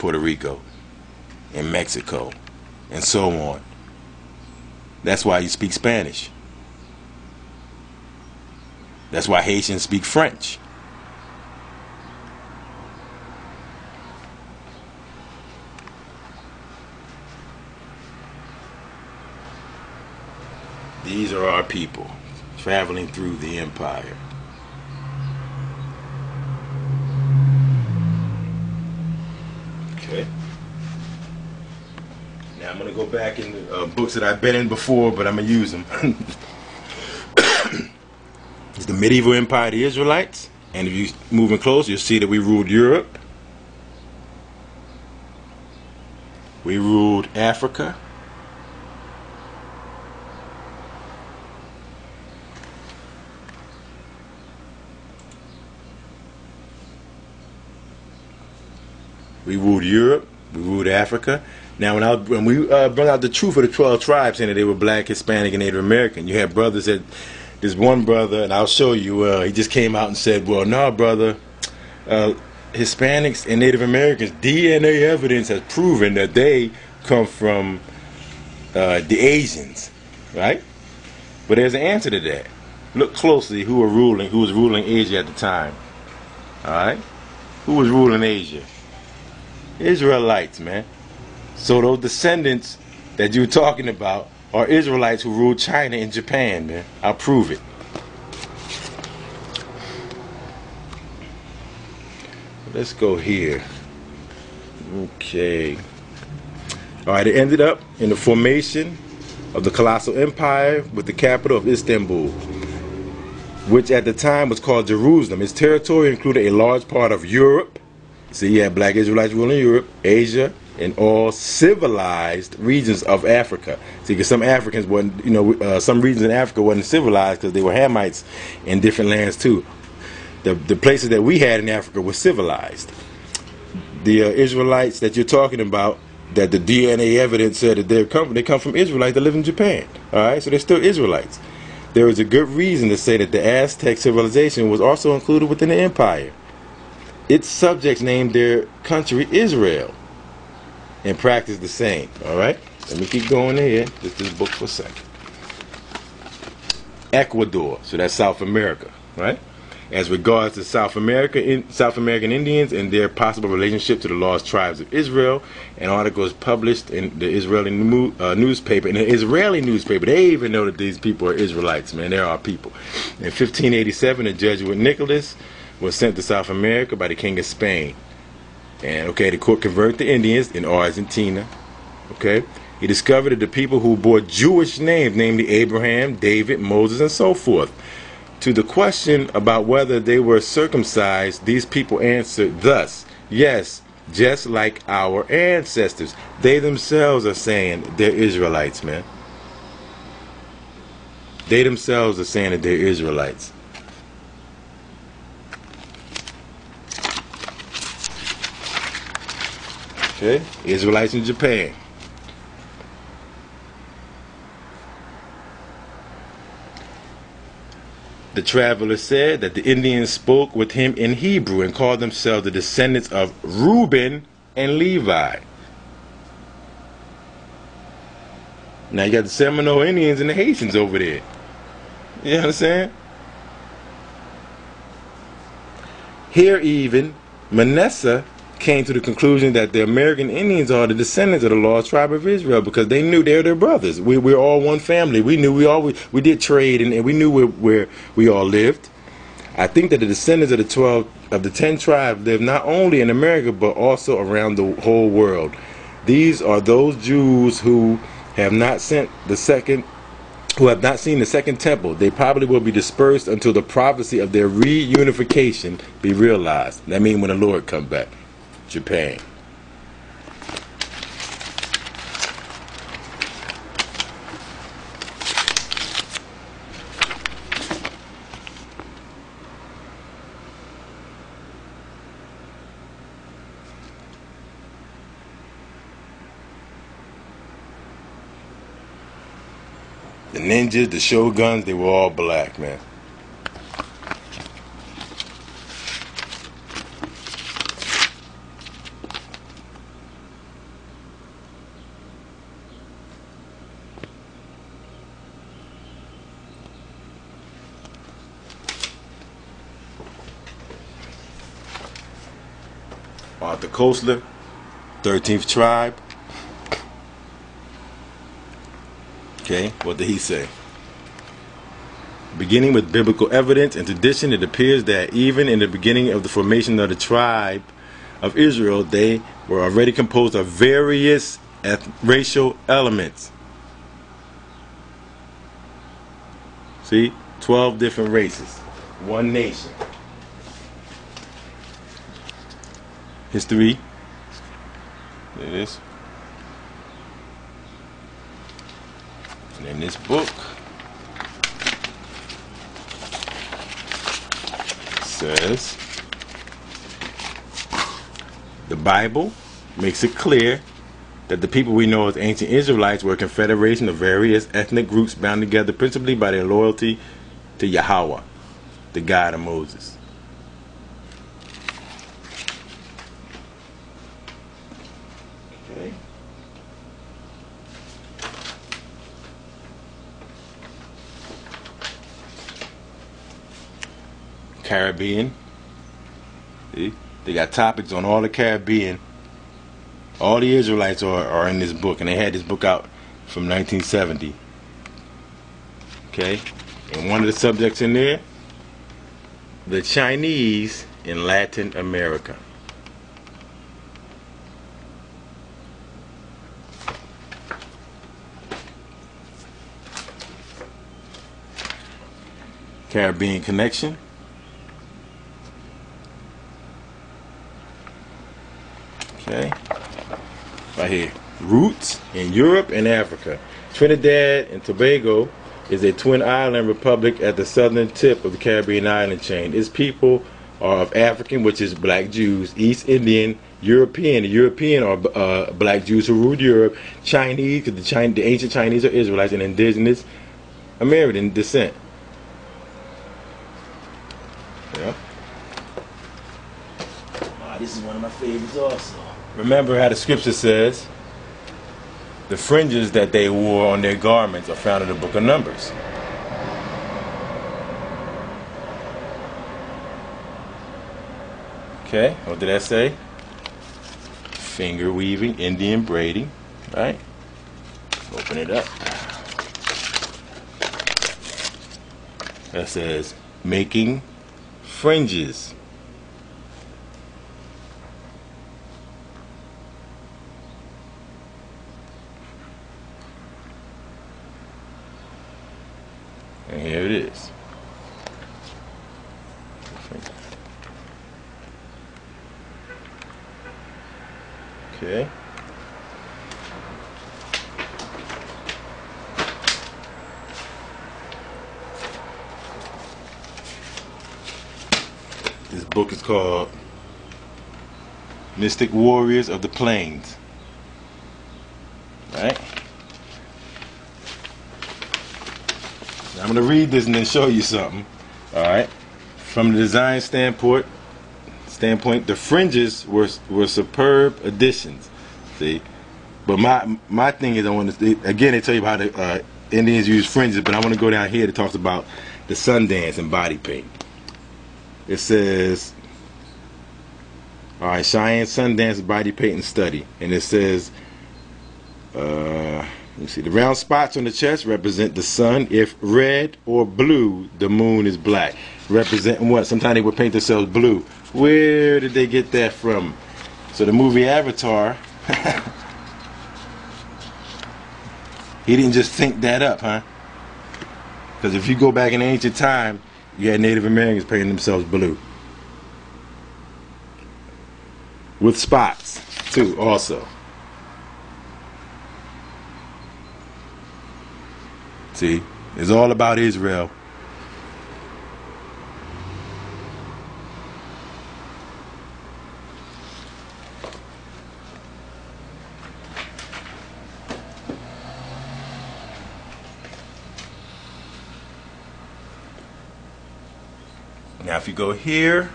Puerto Rico, and Mexico, and so on. That's why you speak Spanish. That's why Haitians speak French. These are our people traveling through the empire. Okay. Now I'm going to go back in the books that I've been in before, but I'm going to use them. It's the medieval empire of the Israelites. And if you moving close, you'll see that we ruled Europe. We ruled Africa. We ruled Europe. We ruled Africa. Now, when we brought out the truth of the 12 tribes, saying that they were black, Hispanic, and Native American, you had brothers that, there's one brother, and I'll show you, he just came out and said, well, no, brother, Hispanics and Native Americans, DNA evidence has proven that they come from the Asians, right? But there's an answer to that. Look closely who was ruling Asia at the time. All right? Who was ruling Asia? Israelites, man. So those descendants that you're talking about are Israelites who ruled China and Japan, man. I'll prove it. Let's go here. Okay. All right, it ended up in the formation of the colossal empire with the capital of Istanbul, which at the time was called Jerusalem. Its territory included a large part of Europe. So you had black Israelites ruling Europe, Asia, and all civilized regions of Africa. See, because some Africans wasn't, some regions in Africa wasn't civilized because they were Hamites in different lands too. The places that we had in Africa were civilized. The Israelites that you're talking about, that the DNA evidence said that they come from Israelites that live in Japan. All right, so they're still Israelites. There is a good reason to say that the Aztec civilization was also included within the empire. Its subjects named their country Israel and practiced the same. All right, let me keep going here. Just this book for a second. Ecuador, so that's South America, right? As regards to South American Indians and their possible relationship to the lost tribes of Israel, an article is published in the Israeli newspaper. In the Israeli newspaper, they even know that these people are Israelites, man. They're our people. In 1587, the Jesuit Nicholas was sent to South America by the King of Spain. And, okay, the court converted the Indians in Argentina. Okay. He discovered that the people who bore Jewish names, namely Abraham, David, Moses, and so forth. To the question about whether they were circumcised, these people answered thus: yes, just like our ancestors. They themselves are saying they're Israelites, man. They themselves are saying that they're Israelites. Okay, Israelites in Japan. The traveler said that the Indians spoke with him in Hebrew and called themselves the descendants of Reuben and Levi. Now you got the Seminole Indians and the Haitians over there. You understand? Here even, Manasseh came to the conclusion that the American Indians are the descendants of the lost tribe of Israel because they knew they're their brothers. We're all one family. We knew we did trade and we knew where we all lived. I think that the descendants of the 10 tribes live not only in America but also around the whole world. These are those Jews who have not seen the second temple. They probably will be dispersed until the prophecy of their reunification be realized. That means when the Lord comes back. Japan. The ninjas, the shoguns, they were all black, man. Arthur Koestler, 13th tribe. Okay, what did he say? Beginning with biblical evidence and tradition, it appears that even in the beginning of the formation of the tribe of Israel, they were already composed of various racial elements. See? 12 different races. One nation. History. There it is. And in this book says the Bible makes it clear that the people we know as ancient Israelites were a confederation of various ethnic groups bound together principally by their loyalty to Yahweh, the God of Moses. Okay. Caribbean. See? They got topics on all the Caribbean. All the Israelites are in this book, and they had this book out from 1970. Okay? And one of the subjects in there, the Chinese in Latin America. Caribbean connection. Okay, right here. Roots in Europe and Africa. Trinidad and Tobago is a twin island republic at the southern tip of the Caribbean island chain. Its people are of African, which is black Jews, East Indian, European. The European are black Jews who ruled Europe. Chinese, because the ancient Chinese are Israelites, and indigenous American descent. Yeah. This is one of my favorites also. Remember how the scripture says the fringes that they wore on their garments are found in the book of Numbers. Okay, what did that say? Finger weaving, Indian braiding, right? Open it up. That says making fringes. And here it is. Okay. This book is called Mystic Warriors of the Plains. Right? Now I'm going to read this and then show you something. Alright? From the design standpoint, the fringes were superb additions. See? But my thing is, I want to, again, they tell you how the Indians use fringes, but I want to go down here that talks about the sun dance and body paint. It says, alright, Cheyenne sun dance, body paint, and study. And it says, let me see, the round spots on the chest represent the sun. If red or blue, the moon is black. Representing what? Sometimes they would paint themselves blue. Where did they get that from? So the movie Avatar, he didn't just think that up, huh? Because if you go back in ancient time, you had Native Americans painting themselves blue. With spots, too, also. See, it's all about Israel. Now if you go here,